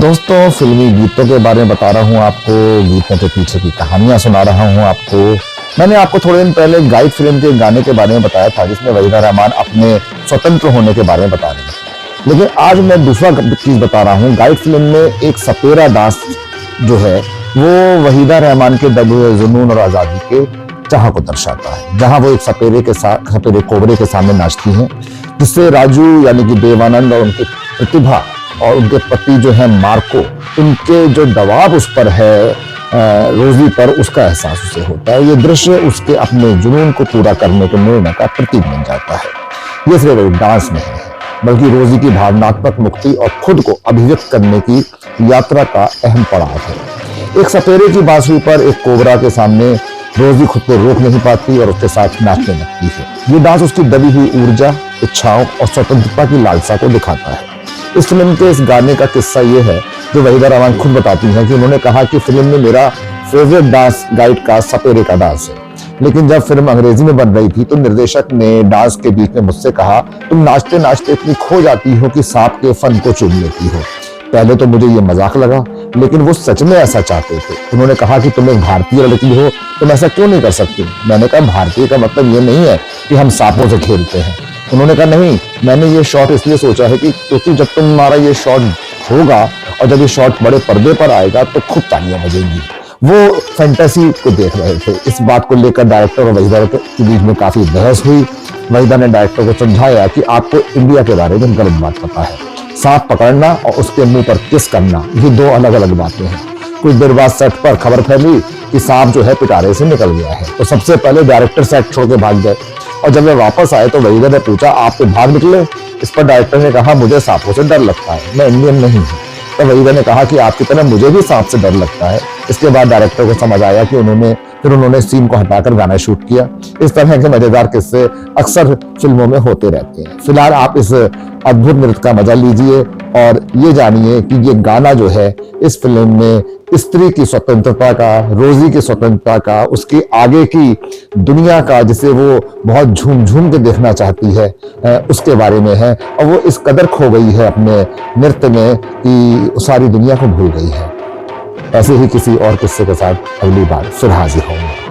दोस्तों, फिल्मी गीतों के बारे में बता रहा हूँ आपको, गीतों के पीछे की कहानियां सुना रहा हूँ आपको। मैंने आपको थोड़े दिन पहले गाइड फिल्म के गाने के बारे में बताया था, जिसमें वहीदा रहमान अपने स्वतंत्र होने के बारे में बता रहे हैं। लेकिन आज मैं दूसरा चीज बता रहा हूँ। गाइड फिल्म में एक सपेरा डांस जो है वो वहीदा रहमान के दबे हुए जुनून और आजादी के चाह को दर्शाता है, जहां वो एक सपेरे कोबरे के सामने नाचती हैं, जिससे राजू यानी कि देवानंद और उनकी प्रतिभा और उनके पति जो है मार्को, उनके जो दबाव उस पर है रोजी पर, उसका एहसास उसे होता है। ये दृश्य उसके अपने जुनून को पूरा करने के निर्णय का प्रतीक बन जाता है। ये सिर्फ एक डांस नहीं है, बल्कि रोजी की भावनात्मक मुक्ति और खुद को अभिव्यक्त करने की यात्रा का अहम पड़ाव है। एक सपेरे की बांसुरी पर एक कोबरा के सामने रोजी खुद को रोक नहीं पाती और उसके साथ नाचने लगती है। ये डांस उसकी दबी हुई ऊर्जा, इच्छाओं और स्वतंत्रता की लालसा को दिखाता है। इस फिल्म के इस गाने का किस्सा ये है, जो वहीदा रहमान खुद बताती हैं कि उन्होंने कहा कि फिल्म में मेरा फेवरेट डांस गाइड का सपेरे का डांस है। लेकिन जब फिल्म अंग्रेजी में बन रही थी तो निर्देशक ने डांस के बीच में मुझसे कहा, तुम नाचते नाचते इतनी खो जाती हो कि सांप के फन को चुन लेती हो। पहले तो मुझे ये मजाक लगा, लेकिन वो सच में ऐसा चाहते थे। उन्होंने कहा कि तुम एक भारतीय लड़की हो, तुम ऐसा क्यों नहीं कर सकती। मैंने कहा, भारतीय का मतलब ये नहीं है कि हम सांपों से खेलते हैं। उन्होंने कहा, नहीं, मैंने ये शॉट इसलिए सोचा है कि क्योंकि जब तुम्हारा ये शॉट होगा और जब ये शॉट बड़े पर्दे पर आएगा तो खूब तालियां बजेंगी। वो फैंटेसी को देख रहे थे। इस बात को लेकर डायरेक्टर और वहीदा के बीच में काफी बहस हुई। वहीदा ने डायरेक्टर को समझाया कि आपको इंडिया के बारे में गलत बात पता है। सांप पकड़ना और उसके मुंह पर किस करना, ये दो अलग अलग बातें हैं। कुछ देर बाद सेट पर खबर फैली कि सांप जो है पिटारे से निकल गया है, तो सबसे पहले डायरेक्टर सेट छोड़ के भाग गए। और जब वे वापस आए तो वहीदा ने पूछा, आप तो भाग निकले। इस पर डायरेक्टर ने कहा, मुझे सांपों से डर लगता है, मैं इंडियन नहीं हूँ। तो वहीदा ने कहा कि आपकी तरह मुझे भी सांप से डर लगता है। इसके बाद डायरेक्टर को समझ आया कि उन्होंने सीन को हटाकर गाना शूट किया। इस तरह के मजेदार किस्से अक्सर फिल्मों में होते रहते हैं। फिलहाल आप इस अद्भुत नृत्य का मजा लीजिए और ये जानिए कि ये गाना जो है इस फिल्म में स्त्री की स्वतंत्रता का, रोजी की स्वतंत्रता का, उसकी आगे की दुनिया का, जिसे वो बहुत झूम झूम के देखना चाहती है, उसके बारे में है। और वो इस कदर खो गई है अपने नृत्य में कि सारी दुनिया को भूल गई है। ऐसे ही किसी और किस्से के साथ अगली बार फिर हाजिर होंगे।